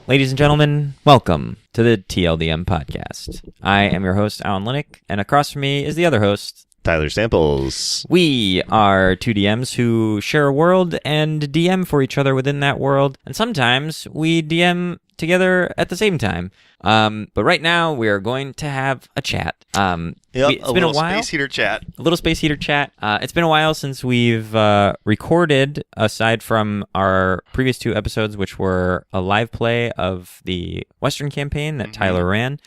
Ladies and gentlemen, welcome to the TLDM podcast. I am your host, Alan Linick, and across from me is the other host, Tyler Samples. We are two DMs who share a world and DM for each other within that world, and sometimes we DM together at the same time. But right now, we are going to have a chat. It's been a while. Space heater chat. A little space heater chat. It's been a while since we've recorded, aside from our previous two episodes, which were a live play of the Western campaign that Tyler ran,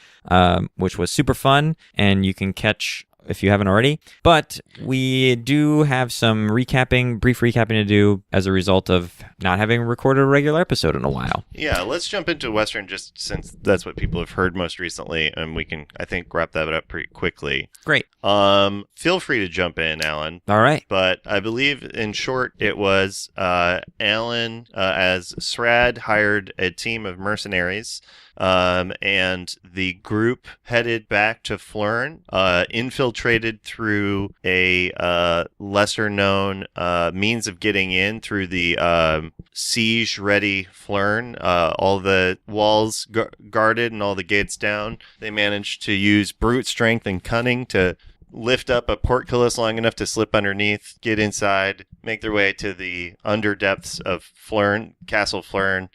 which was super fun, and you can catch if you haven't already. But we do have some brief recapping to do as a result of not having recorded a regular episode in a while. Yeah, let's jump into Western just since that's what people have heard most recently, and we can, I think, wrap that up pretty quickly. Great. Feel free to jump in, Alan. All right. But I believe, in short, it was Alan, as Srad, hired a team of mercenaries, and the group headed back to Flern, infiltrated through a lesser-known means of getting in through the siege-ready Flern. All the walls guarded and all the gates down. They managed to use brute strength and cunning to lift up a portcullis long enough to slip underneath, get inside, make their way to the underdepths of Flern, Castle Flern,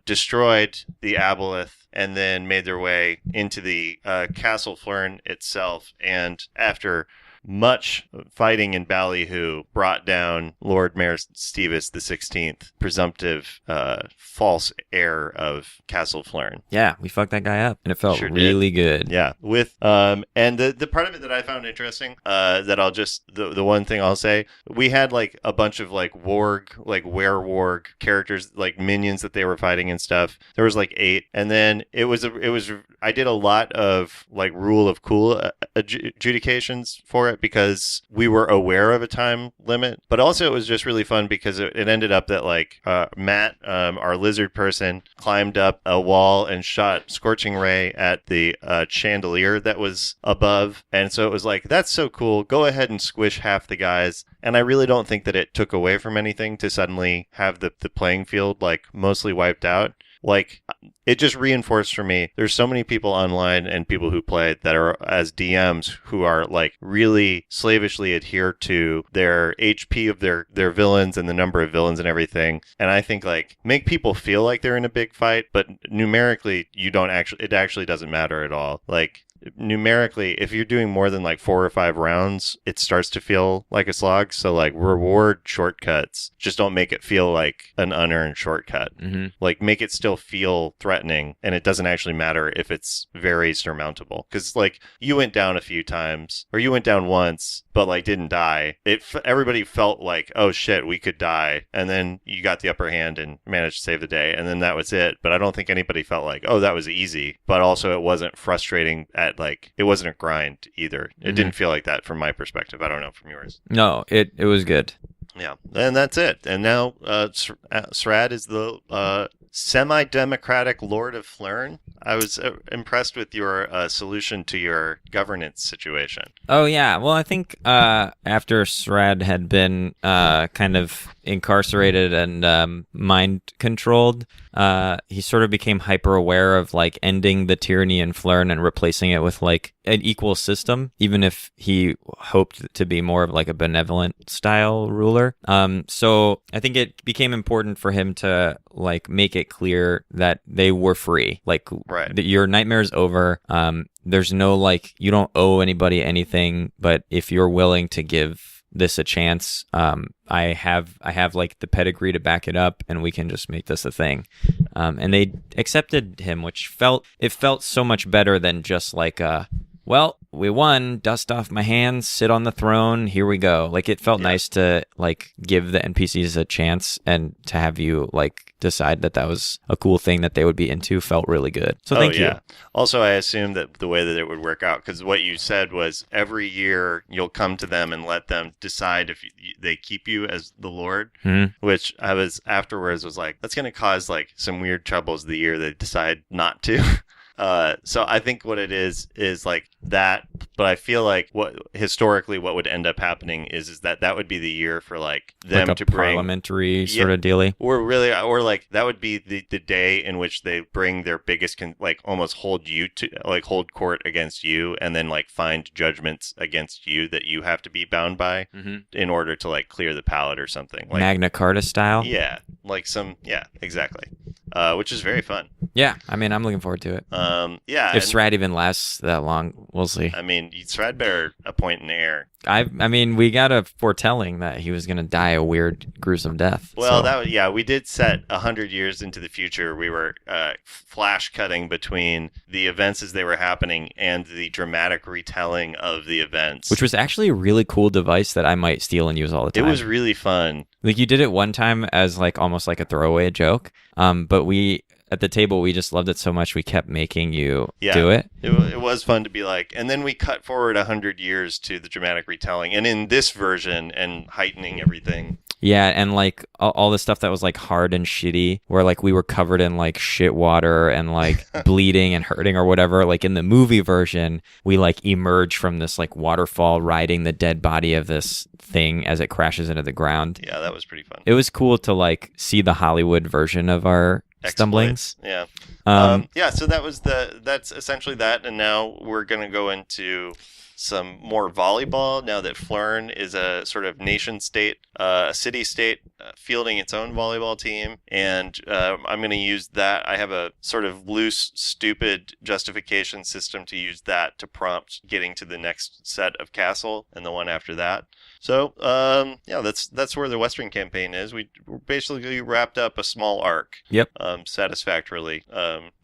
destroyed the aboleth, and then made their way into the Castle Flern itself. And after much fighting in Ballyhoo, brought down Lord Mayor Stevis the 16th, presumptive false heir of Castle Flern. Yeah, we fucked that guy up, and it felt really good. Yeah, with and the part of it that I found interesting, that I'll just the one thing I'll say, we had like a bunch of like werewolf characters, like minions that they were fighting and stuff. There was like 8, and then it was I did a lot of like rule of cool adjudications for it because we were aware of a time limit, but also it was just really fun because it ended up that like Matt, our lizard person, climbed up a wall and shot Scorching Ray at the chandelier that was above, and so it was like, that's so cool, go ahead and squish half the guys. And I really don't think that it took away from anything to suddenly have the playing field like mostly wiped out. Like, it just reinforced for me, there's so many people online and people who play that are as DMs who are like really slavishly adhere to their HP of their villains and the number of villains and everything. And I think like make people feel like they're in a big fight, but numerically it actually doesn't matter at all. Like, numerically, if you're doing more than like 4 or 5 rounds, it starts to feel like a slog. So like, reward shortcuts, just don't make it feel like an unearned shortcut. Like, make it still feel threatening, and it doesn't actually matter if it's very surmountable, because like, you went down a few times, or you went down once but like didn't die. Everybody felt like, oh shit, we could die, and then you got the upper hand and managed to save the day, and then that was it. But I don't think anybody felt like, oh, that was easy, but also it wasn't frustrating like, it wasn't a grind either. It didn't feel like that from my perspective. I don't know from yours. No, it was good. Yeah, and that's it. And now Srad is the semi-democratic Lord of Flern. I was impressed with your solution to your governance situation. Oh, yeah. Well, I think after Srad had been kind of incarcerated and mind-controlled, he sort of became hyper-aware of like ending the tyranny in Flern and replacing it with like an equal system, even if he hoped to be more of like a benevolent style ruler. So I think it became important for him to like make it clear that they were free. Like, right. Your nightmare is over. There's no like, you don't owe anybody anything, but if you're willing to give this a chance, I have like the pedigree to back it up, and we can just make this a thing. And they accepted him, which felt so much better than just like well, we won, dust off my hands, sit on the throne, here we go. Like, it felt nice to like give the NPCs a chance, and to have you like decide that was a cool thing that they would be into felt really good. So thank you. Also, I assumed that the way that it would work out, because what you said was every year you'll come to them and let them decide if they keep you as the Lord, which I was afterwards was like, that's going to cause like some weird troubles the year they decide not to. So I think what it is like that, but I feel like what would end up happening is that would be the year for like them like a to bring parliamentary sort of dealy. or like that would be the day in which they bring their biggest like almost hold court against you, and then like find judgments against you that you have to be bound by in order to like clear the palate or something, like Magna Carta style. Yeah, like exactly. Which is very fun. Yeah, I mean, I'm looking forward to it. Yeah, if Srad even lasts that long, we'll see. I mean, Srad better appoint an heir. I mean, we got a foretelling that he was going to die a weird, gruesome death. Well, we did set 100 years into the future. We were flash cutting between the events as they were happening and the dramatic retelling of the events, which was actually a really cool device that I might steal and use all the time. It was really fun. Like, you did it one time as like almost like a throwaway joke, but we at the table, we just loved it so much we kept making you do it. It was fun to be like, and then we cut forward 100 years to the dramatic retelling, and in this version, and heightening everything. Yeah, and like all the stuff that was like hard and shitty, where like we were covered in like shit water and like bleeding and hurting or whatever. Like in the movie version, we like emerge from this like waterfall riding the dead body of this thing as it crashes into the ground. Yeah, that was pretty fun. It was cool to like see the Hollywood version of our stumblings. Yeah. So that's essentially that, and now we're gonna go into some more volleyball now that Flern is a sort of nation state, a city state fielding its own volleyball team, and I'm going to use that. I have a sort of loose, stupid justification system to use that to prompt getting to the next set of Castle and the one after that. So, that's where the Western campaign is. We basically wrapped up a small arc. Yep. Satisfactorily.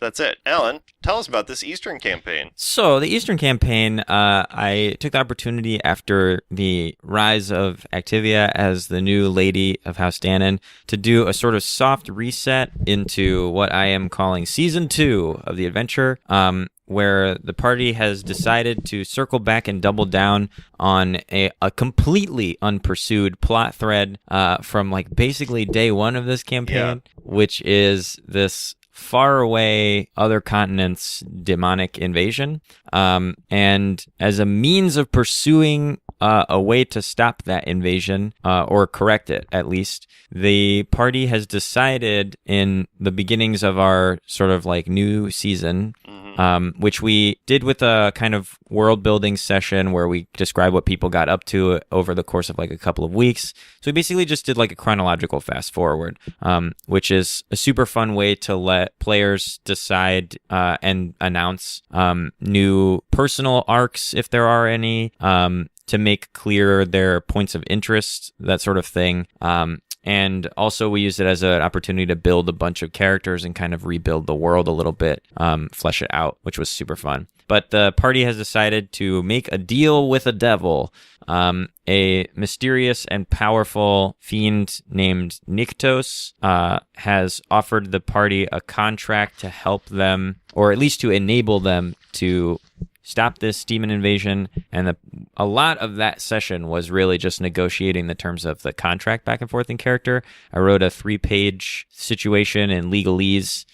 That's it. Alan, tell us about this Eastern campaign. So, the Eastern campaign, I took the opportunity after the rise of Activia as the new lady of House Danon to do a sort of soft reset into what I am calling Season 2 of the adventure, where the party has decided to circle back and double down on a completely unpursued plot thread from like basically day one of this campaign, which is this far away other continents demonic invasion. And as a means of pursuing a way to stop that invasion, or correct it at least, the party has decided in the beginnings of our sort of like new season, which we did with a kind of world building session where we described what people got up to over the course of like a couple of weeks. So we basically just did like a chronological fast forward, which is a super fun way to let players decide and announce new personal arcs, if there are any, to make clear their points of interest, that sort of thing. And also we used it as an opportunity to build a bunch of characters and kind of rebuild the world a little bit, flesh it out, which was super fun. But the party has decided to make a deal with a devil. A mysterious and powerful fiend named Nyktos has offered the party a contract to help them, or at least to enable them to stop this demon invasion, and a lot of that session was really just negotiating the terms of the contract back and forth in character. I wrote a 3-page situation in legalese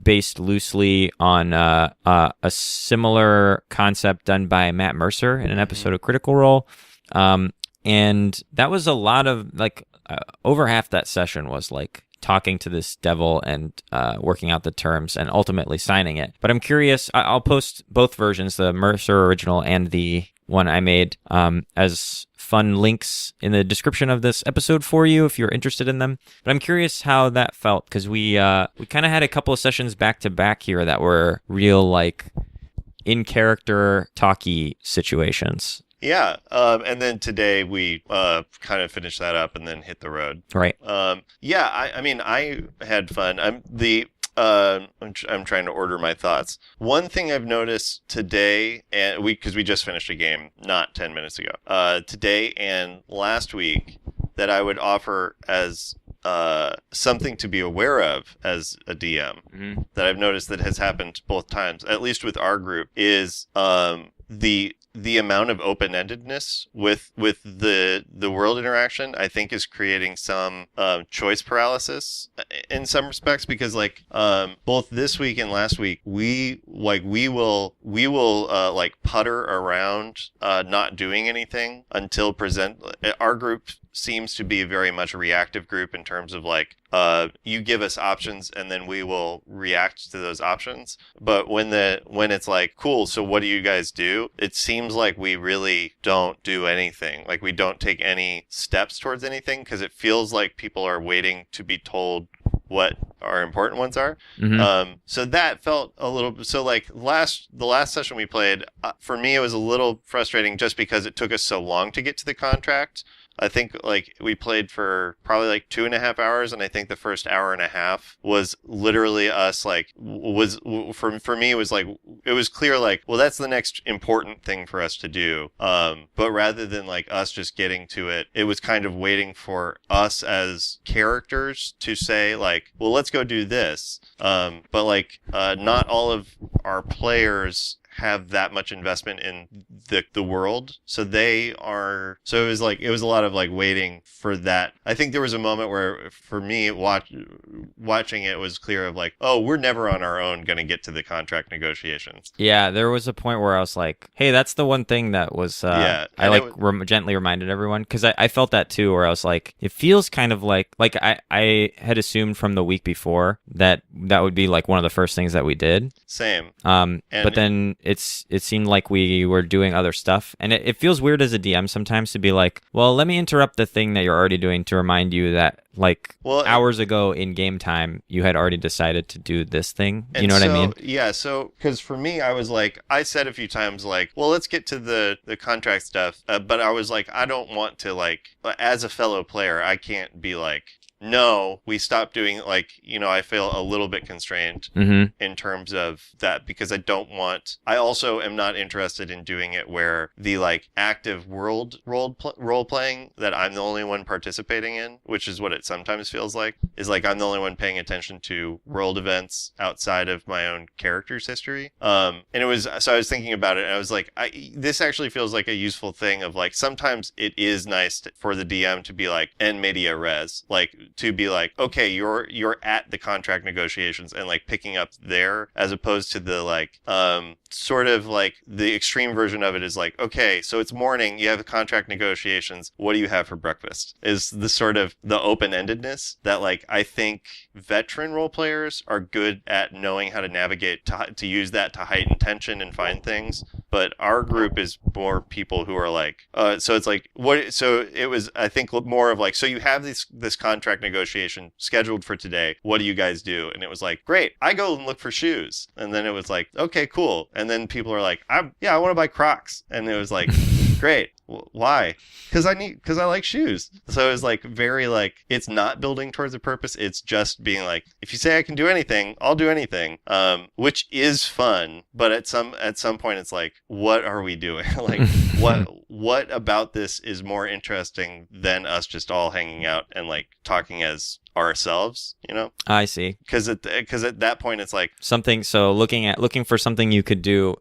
based loosely on a similar concept done by Matt Mercer in an episode of Critical Role. And that was a lot of, like, over half that session was, like, talking to this devil and working out the terms and ultimately signing it. But I'm curious, I'll post both versions, the Mercer original and the one I made, as fun links in the description of this episode for you if you're interested in them. But I'm curious how that felt, because we kind of had a couple of sessions back to back here that were real, like, in character talky situations. Yeah, and then today we kind of finished that up and then hit the road. Right. I mean, I had fun. I'm trying to order my thoughts. One thing I've noticed today, and because we just finished a game not 10 minutes ago, today and last week, that I would offer as something to be aware of as a DM, that I've noticed that has happened both times, at least with our group, is the amount of open-endedness with the world interaction, I think, is creating some choice paralysis in some respects, because like both this week and last week we will like putter around not doing anything until present. Our group seems to be very much a reactive group in terms of like you give us options and then we will react to those options. But when it's like, cool, so what do you guys do? It seems like we really don't do anything. Like we don't take any steps towards anything, because it feels like people are waiting to be told what our important ones are. So that felt a little, so like the last session we played, for me it was a little frustrating just because it took us so long to get to the contract. I think like we played for probably like 2.5 hours, and I think the first hour and a half was literally us like for me it was like, it was clear like, well, that's the next important thing for us to do. But rather than like us just getting to it, it was kind of waiting for us as characters to say like, well, let's go do this. But like not all of our players have that much investment in the world, so it was a lot of like waiting for that. I think there was a moment where for me watching it was clear of like, oh, we're never on our own going to get to the contract negotiations. Yeah, there was a point where I was like, hey, that's the one thing that was I gently reminded everyone, because I felt that too, where I was like, it feels kind of like I had assumed from the week before that would be like one of the first things that we did. Same. But then it seemed like we were doing other stuff, and it feels weird as a DM sometimes to be like, well, let me interrupt the thing that you're already doing to remind you that like hours ago in game time you had already decided to do this thing. You know what I mean? Yeah, so because for me I was like, I said a few times like, well, let's get to the contract stuff, but I was like, I don't want to, like, as a fellow player, I can't be like, no, we stopped doing, like, you know, I feel a little bit constrained in terms of that, because I also am not interested in doing it where the like active role playing that I'm the only one participating in, which is what it sometimes feels like, is like I'm the only one paying attention to world events outside of my own character's history. And it was, so I was thinking about it and I was like, this actually feels like a useful thing of like, sometimes it is nice for the DM to be like, en media res, like, to be like, okay, you're at the contract negotiations and like picking up there, as opposed to the like sort of like the extreme version of it is like, okay, so it's morning, you have contract negotiations, what do you have for breakfast? Is the sort of the open-endedness that like I think veteran role players are good at knowing how to navigate, to use that to heighten tension and find things. But our group is more people who are like, so it's like, what? So it was, I think, more of like, so you have this contract negotiation scheduled for today. What do you guys do? And it was like, great, I go and look for shoes. And then it was like, okay, cool. And then people are like, I want to buy Crocs. And it was like, great. Why? Because I like shoes. So it was like very like, it's not building towards a purpose. It's just being like, if you say I can do anything, I'll do anything. Which is fun, but at some point it's like, what are we doing? Like, what about this is more interesting than us just all hanging out and like talking as ourselves, you know? I see. Because at that point it's like something. So looking for something you could do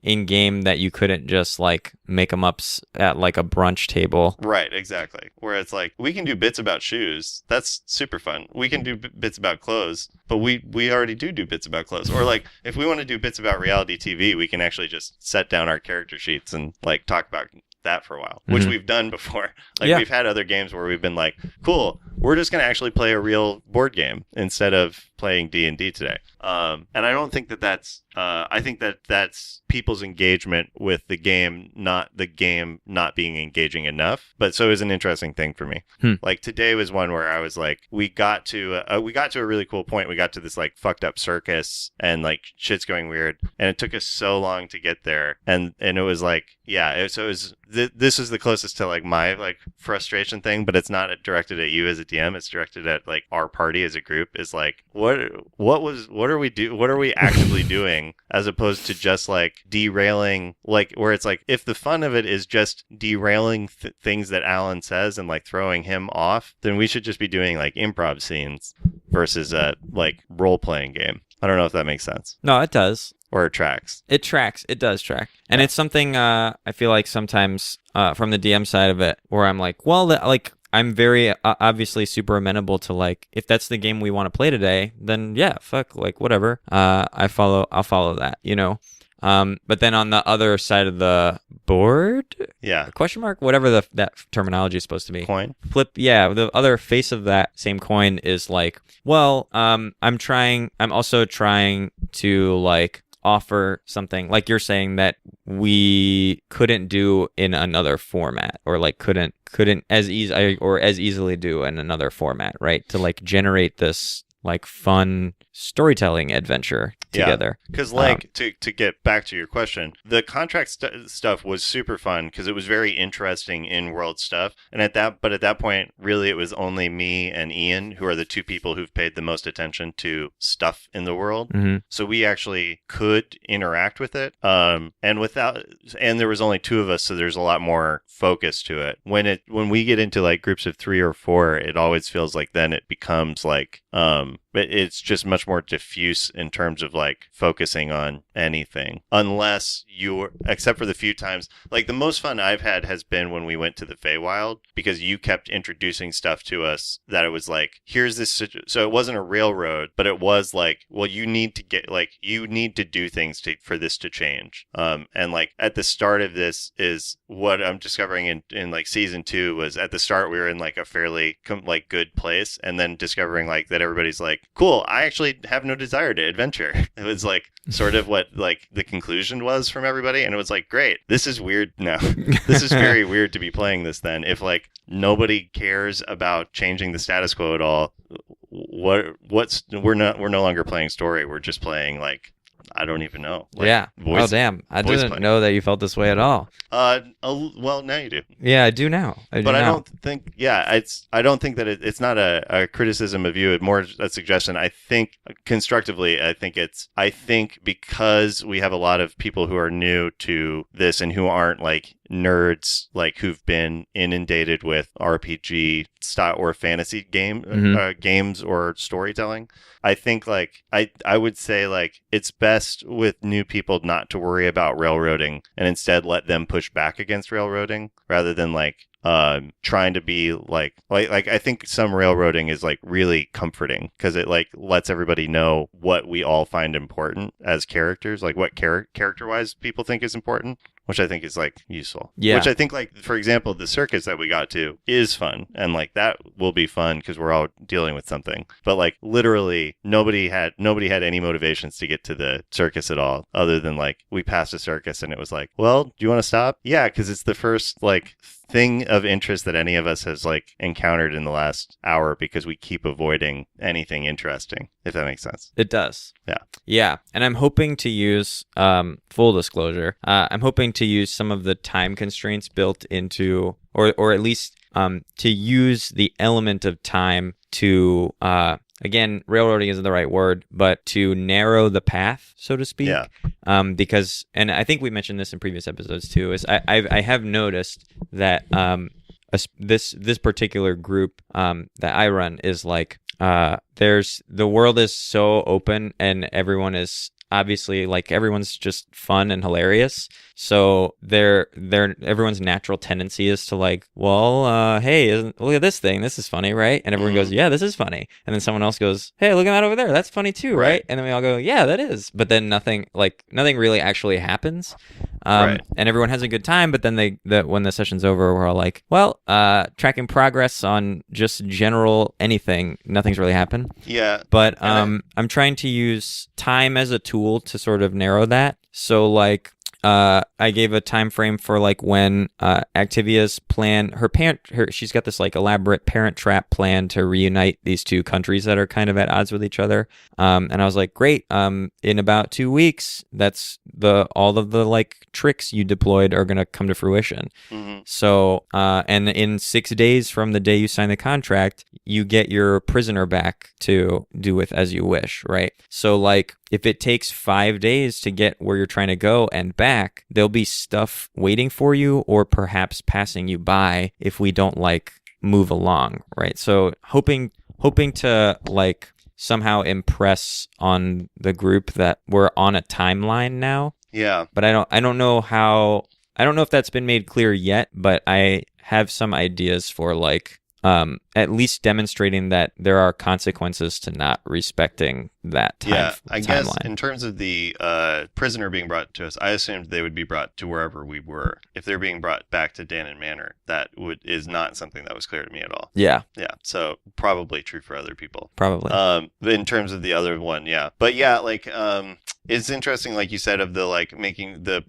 in game that you couldn't just like make them up at like a brunch table. Right, exactly. Where it's like, we can do bits about shoes. That's super fun. We can do bits about clothes, but we already do bits about clothes. Or like, if we want to do bits about reality TV, we can actually just set down our character sheets and like talk about that for a while, which we've done before. Like we've had other games where we've been like, cool, we're just going to actually play a real board game instead of playing D&D today. And I don't think that's I think that's people's engagement with the game not being engaging enough. But so it was an interesting thing for me. Like today was one where I was like, we got to a really cool point. We got to this like fucked up circus and like shit's going weird, and it took us so long to get there. And it was like, this is the closest to like my like frustration thing, but it's not directed at you as a DM. It's directed at like our party as a group. Is like, what are we actively doing, as opposed to just like derailing, like where it's like, if the fun of it is just derailing things that Alan says and like throwing him off, then we should just be doing like improv scenes versus a like role playing game. I don't know if that makes sense. No, it does. or it tracks? It tracks. It does track. And it's something I feel like sometimes from the DM side of it where I'm like, well, like I'm very obviously super amenable to like, if that's the game we want to play today, then yeah, fuck, like whatever. I'll follow that, you know? But then on the other side of the board, question mark, whatever that terminology is supposed to be. Coin? Flip, yeah. The other face of that same coin is like, well, I'm also trying to like offer something like you're saying that we couldn't do in another format, or like couldn't as easily do in another format, right? To like generate this like fun storytelling adventure together. Because like to get back to your question, the contract stuff was super fun because it was very interesting in-world stuff. And at that point, really, it was only me and Ian who are the two people who've paid the most attention to stuff in the world. Mm-hmm. So we actually could interact with it. And there was only two of us, so there's a lot more focus to it. When we get into like groups of 3 or 4, it always feels like then it becomes like it's just much more diffuse in terms of like focusing on anything, except for the few times, like the most fun I've had has been when we went to the Feywild, because you kept introducing stuff to us that it was like, here's this, so it wasn't a railroad, but it was like, well, you need to do things for this to change. And like at the start of this is what I'm discovering in like season 2 was at the start we were in like a fairly like good place, and then discovering like that everybody's like, cool, I actually have no desire to adventure. It was like sort of what like the conclusion was from everybody, and it was like, great, this is weird now. This is very weird to be playing this then. If like nobody cares about changing the status quo at all, we're no longer playing story. We're just playing like, I don't even know. Like, Oh, damn. I didn't know that you felt this way at all. Well, now you do. Yeah, I do now. I don't think that it's not a criticism of you. It's more a suggestion. I think constructively, I think because we have a lot of people who are new to this and who aren't like nerds, like who've been inundated with RPG style or fantasy games or storytelling. I think like I would say like it's best with new people not to worry about railroading and instead let them push back against railroading rather than like trying to be like I think some railroading is like really comforting because it like lets everybody know what we all find important as characters, like what character wise people think is important, which I think is like useful. Yeah. Which I think like, for example, the circus that we got to is fun. And like that will be fun because we're all dealing with something. But like literally nobody had any motivations to get to the circus at all other than like we passed a circus and it was like, well, do you want to stop? Yeah, because it's the first like thing of interest that any of us has like encountered in the last hour because we keep avoiding anything interesting, if that makes sense. It does. Yeah. Yeah. And I'm hoping to use, full disclosure, I'm hoping to use some of the time constraints built into, or at least to use the element of time to, again, railroading isn't the right word, but to narrow the path, so to speak. Yeah. Because, and I think we mentioned this in previous episodes too, is I have noticed that this particular group that I run is like, the world is so open and everyone is obviously like everyone's just fun and hilarious. So everyone's natural tendency is to like, well, hey, look at this thing. This is funny, right? And everyone goes, yeah, this is funny. And then someone else goes, hey, look at that over there. That's funny too, right? And then we all go, yeah, that is. But then nothing really actually happens. And everyone has a good time. But then when the session's over, we're all like, well, tracking progress on just general anything. Nothing's really happened. Yeah. But I'm trying to use time as a tool to sort of narrow that. So like, I gave a time frame for like when Activia's plan, she's got this like elaborate parent trap plan to reunite these two countries that are kind of at odds with each other. And I was like, great. In about 2 weeks, that's all of the like tricks you deployed are going to come to fruition. Mm-hmm. So, and in 6 days from the day you sign the contract, you get your prisoner back to do with as you wish, right? So like, if it takes 5 days to get where you're trying to go and back, there'll be stuff waiting for you or perhaps passing you by if we don't like move along, right? So hoping to like somehow impress on the group that we're on a timeline now. Yeah. But I don't know if that's been made clear yet, but I have some ideas for like at least demonstrating that there are consequences to not respecting that timeline. I guess in terms of the prisoner being brought to us, I assumed they would be brought to wherever we were. If they're being brought back to Dannon Manor, that is not something that was clear to me at all. Yeah. Yeah. So probably true for other people. Probably. In terms of the other one, yeah. But yeah, like it's interesting, like you said, of the like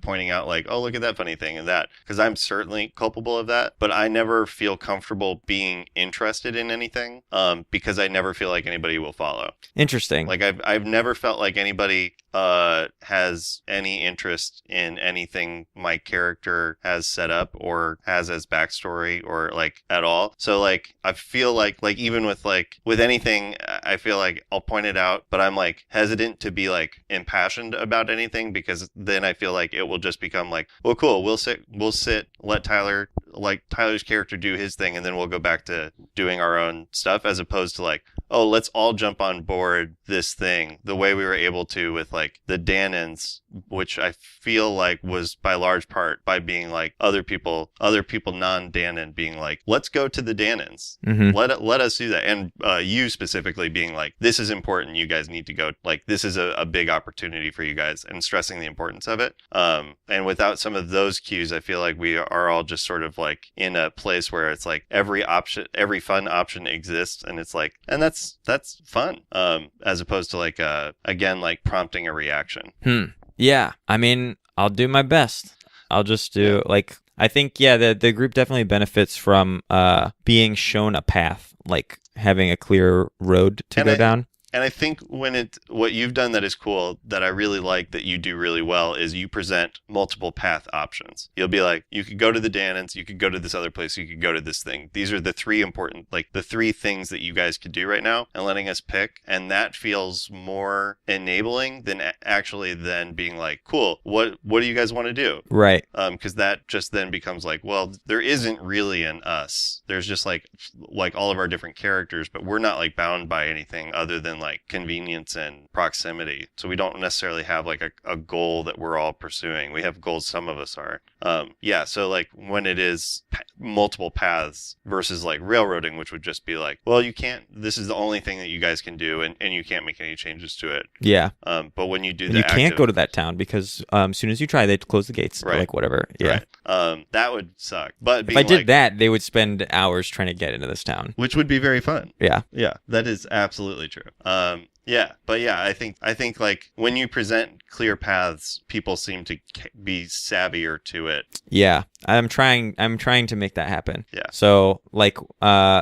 pointing out like, oh, look at that funny thing and that, because I'm certainly culpable of that, but I never feel comfortable being interested in anything because I never feel like anybody will follow. Interesting. Like I've never felt like anybody has any interest in anything my character has set up or has as backstory or like at all. So like I feel like even with anything, I feel like I'll point it out, but I'm like hesitant to be like impassioned about anything, because then I feel like it will just become like, well, cool, we'll sit, let Tyler's character do his thing, and then we'll go back to doing our own stuff, as opposed to like, oh, let's all jump on board this thing the way we were able to with like the Dannons, which I feel like was by large part by being like other people non-Dannon being like, let's go to the Dannons. Mm-hmm. Let us do that. And you specifically being like, this is important. You guys need to go. Like, this is a big opportunity for you guys, and stressing the importance of it. And without some of those cues, I feel like we are all just sort of like in a place where it's like every fun option exists, and it's like, and that's fun. As opposed to like again, like prompting a reaction. Yeah, I mean, I'll do my best. I'll just do like, I think, yeah, the group definitely benefits from being shown a path, like having a clear road to go down. And I think what you've done that is cool, that I really like, that you do really well, is you present multiple path options. You'll be like, you could go to the Dannons, you could go to this other place, you could go to this thing. These are the three important, like the three things that you guys could do right now, and letting us pick. And that feels more enabling than being like, cool, what do you guys want to do? Right. Because that just then becomes like, well, there isn't really an us. There's just like all of our different characters, but we're not like bound by anything other than like convenience and proximity. So we don't necessarily have like a goal that we're all pursuing. We have goals, some of us are. So like when it is multiple paths versus like railroading, which would just be like, well, you can't, this is the only thing that you guys can do, and you can't make any changes to it. Yeah. But when you do you can't go to that town because as soon as you try, they close the gates. Right. Or like whatever. Yeah. Right. That would suck. But if I did that, they would spend hours trying to get into this town, which would be very fun. Yeah. Yeah, that is absolutely true. I think like when you present clear paths, people seem to be savvier to it. Yeah, I'm trying to make that happen. Yeah. So like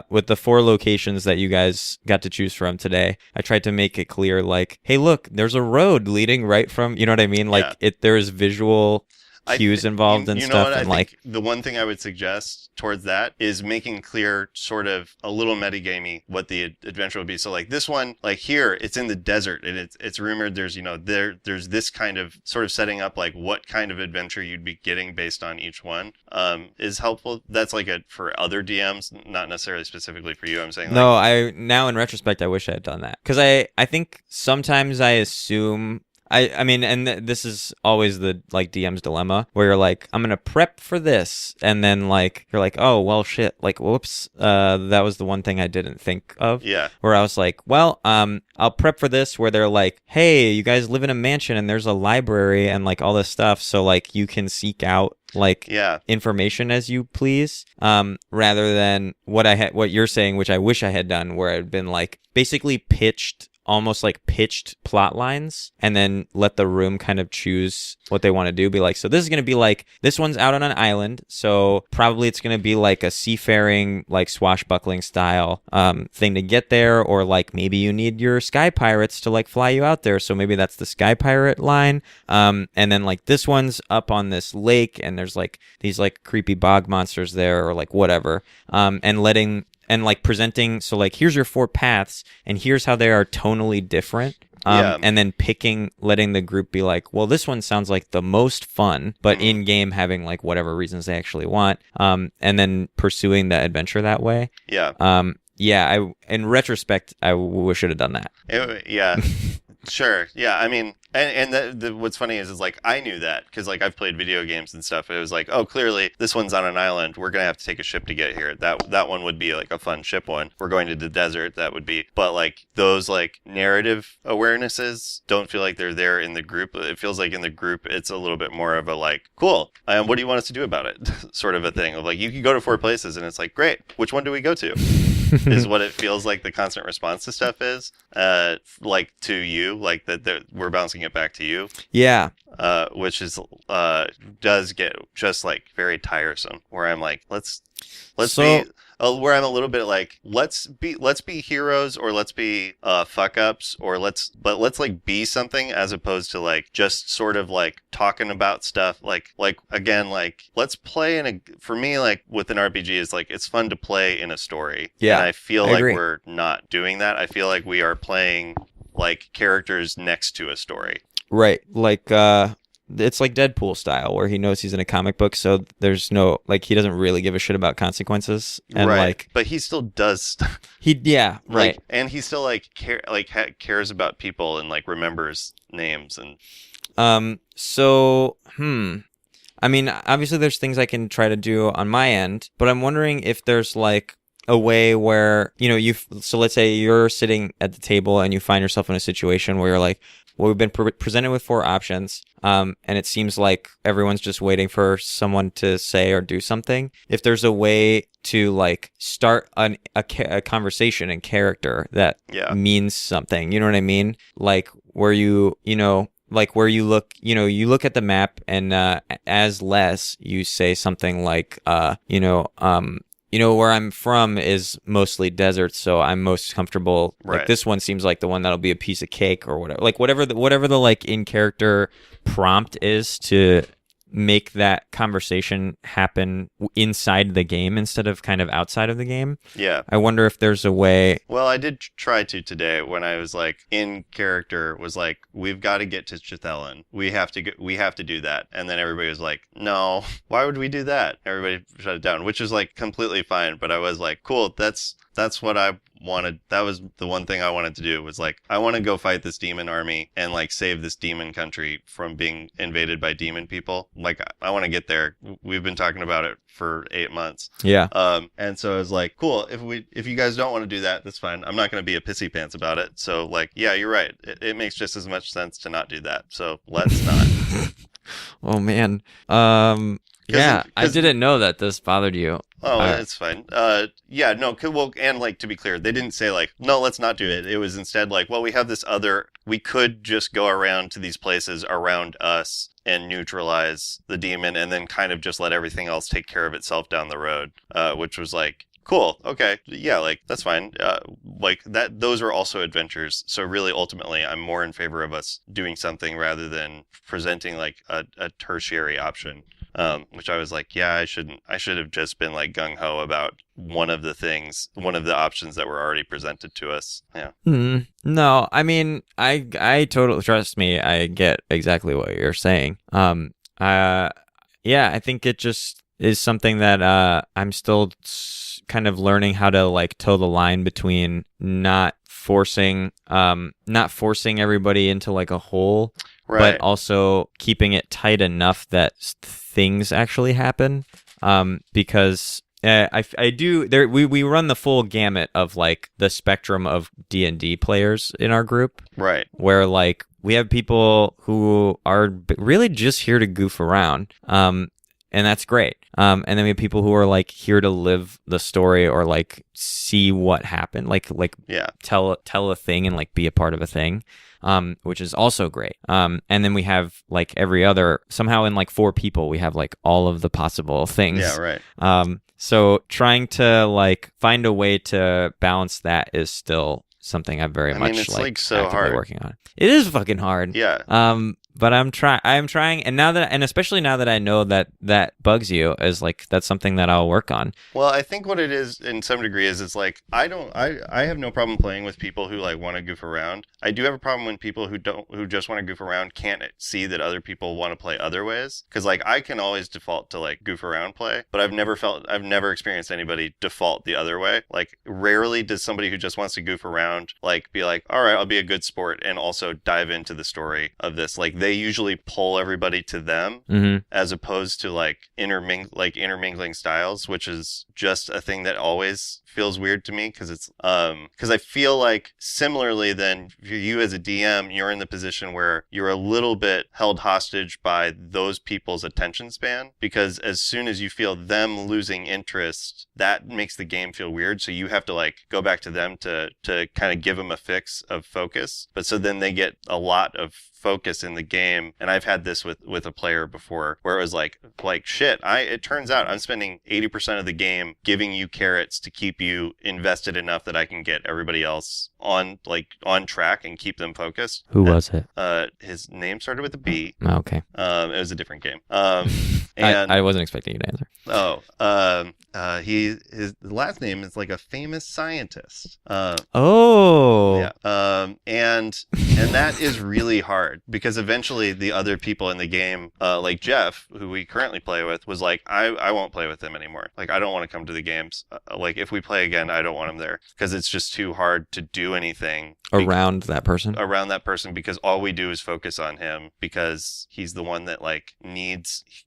with the 4 locations that you guys got to choose from today, I tried to make it clear like, hey, look, there's a road leading right from, you know what I mean? Like there's visual cues involved and stuff. What? And I think the one thing I would suggest towards that is making clear, sort of a little metagamey, what the adventure will be. So like this one, like here, it's in the desert, and it's rumored there's there's this kind of sort of setting up like what kind of adventure you'd be getting based on each one is helpful. That's like for other DMs, not necessarily specifically for you. I'm saying no. Now in retrospect, I wish I had done that, because I think sometimes I assume. I mean, and this is always the like DM's dilemma, where you're like, I'm gonna prep for this, and then like you're like, oh well, shit, like whoops, that was the one thing I didn't think of. Yeah. Where I was like, well, I'll prep for this, where they're like, hey, you guys live in a mansion and there's a library and like all this stuff, so like you can seek out like information as you please, rather than what you're saying, which I wish I had done, where I'd been like basically pitched plot lines, and then let the room kind of choose what they want to do. Be like, so this is going to be like, this one's out on an island, so probably it's going to be like a seafaring, like swashbuckling style thing to get there, or like maybe you need your sky pirates to like fly you out there, so maybe that's the sky pirate line. And then like this one's up on this lake, and there's like these like creepy bog monsters there, or like whatever, and like presenting, so like here's your 4 paths, and here's how they are tonally different. And then letting the group be like, well, this one sounds like the most fun, but in game having like whatever reasons they actually want, and then pursuing the adventure that way. Yeah. yeah, in retrospect, I wish I'd have done that. Yeah. Sure. Yeah. I mean, and what's funny is like I knew that because like I've played video games and stuff. It was like, oh, clearly this one's on an island. We're gonna have to take a ship to get here. That one would be like a fun ship one. We're going to the desert. That would be. But like those like narrative awarenesses don't feel like they're there in the group. It feels like in the group it's a little bit more of a like, cool. What do you want us to do about it? Sort of a thing of like you can go to 4 places and it's like, great. Which one do we go to? Is what it feels like the constant response to stuff is, like to you, like that we're bouncing it back to you. Yeah. Which is does get just like very tiresome. Where I'm like, let's be. Where I'm a little bit like, let's be heroes, or let's be fuck ups, or let's like be something, as opposed to like just sort of like talking about stuff. Like again, like let's play for me, like with an RPG is like it's fun to play in a story. Yeah, and I feel I like agree. we're not doing that. I feel like we are playing like characters next to a story. Right. Like it's like Deadpool style, where he knows he's in a comic book, so there's no like he doesn't really give a shit about consequences, and right. like, but he still does stuff. Yeah, right, like, and he still like cares about people and like remembers names and. So I mean, obviously there's things I can try to do on my end, but I'm wondering if there's like a way where, you know, so let's say you're sitting at the table and you find yourself in a situation where you're like, well, we've been presented with 4 options, and it seems like everyone's just waiting for someone to say or do something. If there's a way to like start a conversation in character that means something, you know what I mean? Like where you know, like where you look at the map and as Les, you say something like, where I'm from is mostly desert, so I'm most comfortable. Right. Like this one seems like the one that'll be a piece of cake or whatever. Like whatever the like in character prompt is to make that conversation happen inside the game instead of kind of outside of the game. Yeah. I wonder if there's a way. Well, I did try to today when I was like in character was like, we've got to get to Chithelin. We have to do that. And then everybody was like, no, why would we do that? Everybody shut it down, which is like completely fine. But I was like, cool. That's what I wanted. That was the one thing I wanted to do was like, I want to go fight this demon army and like save this demon country from being invaded by demon people. Like I want to get there. We've been talking about it for 8 months. Yeah. And so I was like, cool. If you guys don't want to do that, that's fine. I'm not going to be a pissy pants about it. So like, yeah, you're right. It makes just as much sense to not do that. So let's not. Oh man. Yeah, I didn't know that this bothered you. Oh, it's fine. Yeah, no, well, and like to be clear, they didn't say like, no, let's not do it. It was instead like, well, we have this we could just go around to these places around us and neutralize the demon and then kind of just let everything else take care of itself down the road, which was like, cool, okay, yeah, like that's fine. Like that, those are also adventures. So really, ultimately, I'm more in favor of us doing something rather than presenting like a tertiary option. Which I was like, yeah, I should have just been like gung ho about one of the options that were already presented to us. Yeah. No, I mean, I totally, trust me, I get exactly what you're saying. Yeah, I think it just is something that I'm still kind of learning how to like toe the line between not forcing everybody into like a hole. Right. But also keeping it tight enough that things actually happen. Because I do there we run the full gamut of like the spectrum of D&D players in our group. Right. Where like we have people who are really just here to goof around. And that's great. And then we have people who are like here to live the story or like see what happened, like tell a thing and like be a part of a thing, which is also great. And then we have like every other, somehow in like 4 people, we have like all of the possible things. Yeah, right. So trying to like find a way to balance that is still something I'm very much it's like so actively hard. working on. It is fucking hard. Yeah. I'm trying, and especially now that I know that bugs you, is like that's something that I'll work on. Well, I think what it is in some degree is it's like I have no problem playing with people who like want to goof around. I do have a problem when people who just want to goof around can't see that other people want to play other ways. Because like I can always default to like goof around play, but I've never experienced anybody default the other way. Like rarely does somebody who just wants to goof around like be like, all right, I'll be a good sport and also dive into the story of this. Like they usually pull everybody to them as opposed to like intermingling styles, which is just a thing that always feels weird to me because it's because I feel like similarly then you as a DM, you're in the position where you're a little bit held hostage by those people's attention span, because as soon as you feel them losing interest, that makes the game feel weird. So you have to like go back to them to kind of give them a fix of focus. But so then they get a lot of focus in the game. And I've had this with a player before where it was like shit, it turns out I'm spending 80% of the game giving you carrots to keep you invested enough that I can get everybody else on track and keep them focused. Who was it? His name started with a B. Oh, okay. It was a different game. And I wasn't expecting you to answer. His last name is like a famous scientist. Yeah. And that is really hard because eventually the other people in the game, like Jeff, who we currently play with, was like, I won't play with them anymore. Like, I don't want to come to the games. Like, if we play again, I don't want him there because it's just too hard to do anything around that person. Because all we do is focus on him because he's the one that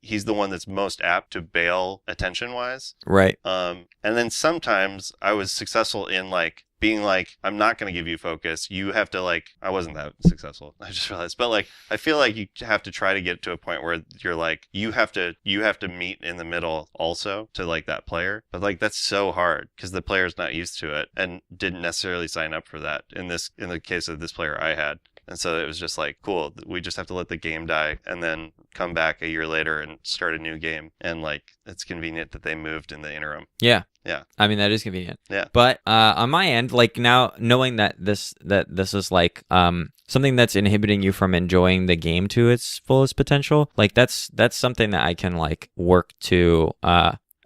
he's the one that's most apt to bail attention wise. Right. And then sometimes I was successful in like being like, I'm not going to give you focus. You have to like, I wasn't that successful. I just realized, but like, I feel like you have to try to get to a point where you're like, you have to meet in the middle also to like that player. But like, that's so hard because the player's not used to it and didn't necessarily sign up for that in the case of this player I had. And so it was just like, cool, we just have to let the game die and then come back a year later and start a new game. And like, it's convenient that they moved in the interim. Yeah. Yeah. I mean, that is convenient. Yeah. But on my end, like now knowing that this is like something that's inhibiting you from enjoying the game to its fullest potential, like that's something that I can like work to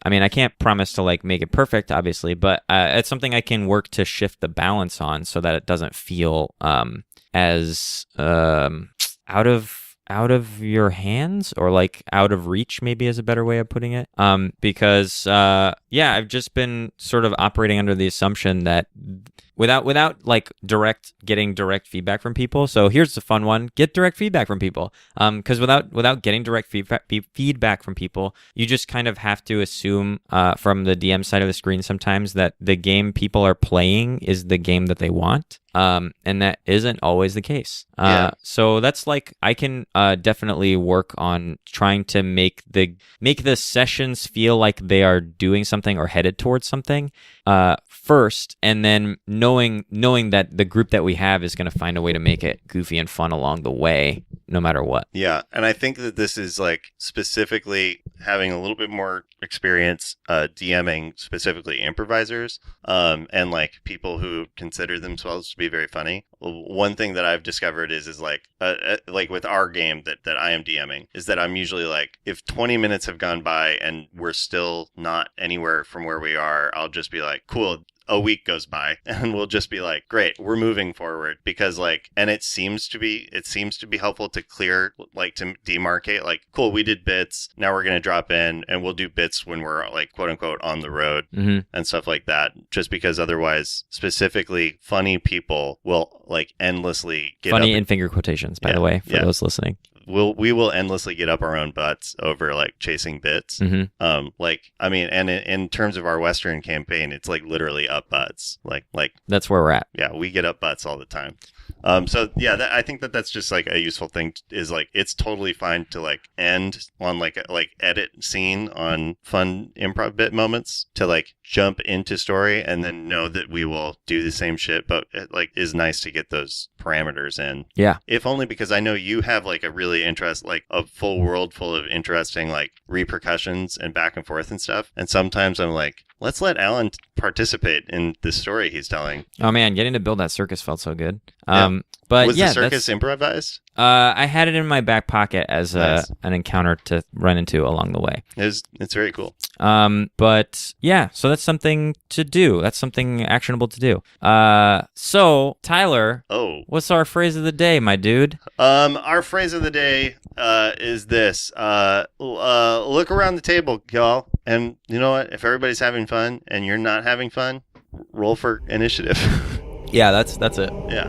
I mean, I can't promise to like make it perfect, obviously, but it's something I can work to shift the balance on so that it doesn't feel as out of your hands, or like out of reach, maybe is a better way of putting it. Because I've just been sort of operating under the assumption that without like getting direct feedback from people. So here's the fun one: get direct feedback from people. Because without getting direct feedback from people, you just kind of have to assume from the DM side of the screen sometimes that the game people are playing is the game that they want. And that isn't always the case. So that's like, I can definitely work on trying to make the sessions feel like they are doing something or headed towards something first, and then knowing that the group that we have is going to find a way to make it goofy and fun along the way, no matter what. Yeah, and I think that this is like specifically having a little bit more experience DMing specifically improvisers and like people who consider themselves to be very funny. One thing that I've discovered is like with our game that I am DMing is that I'm usually like, if 20 minutes have gone by and we're still not anywhere from where we are, I'll just be like, cool. A week goes by and we'll just be like, great, we're moving forward, because like, and it seems to be helpful to clear, like to demarcate, like, cool, we did bits, now we're going to drop in and we'll do bits when we're like, quote unquote, on the road and stuff like that. Just because otherwise, specifically funny people will like endlessly get funny in finger quotations, by the way, for those listening. We will endlessly get up our own butts over like chasing bits. Like, I mean, and in terms of our Western campaign, it's like literally up butts. Like that's where we're at. Yeah, we get up butts all the time. So yeah, I think that's just like a useful thing, is like, it's totally fine to like end on like edit scene on fun improv bit moments to like jump into story and then know that we will do the same shit, but it like is nice to get those parameters in. Yeah. If only because I know you have like a really like a full world full of interesting like repercussions and back and forth and stuff. And sometimes I'm like, let's let Alan participate in the story he's telling. Oh man, getting to build that circus felt so good. Yeah. But Was yeah, the circus improvised? I had it in my back pocket as Nice. an encounter to run into along the way. It's very cool. But yeah, so that's something to do. That's something actionable to do. So Tyler, what's our phrase of the day, my dude? Our phrase of the day is this: look around the table, y'all, and you know what? If everybody's having fun and you're not having fun, roll for initiative. Yeah, that's it. Yeah.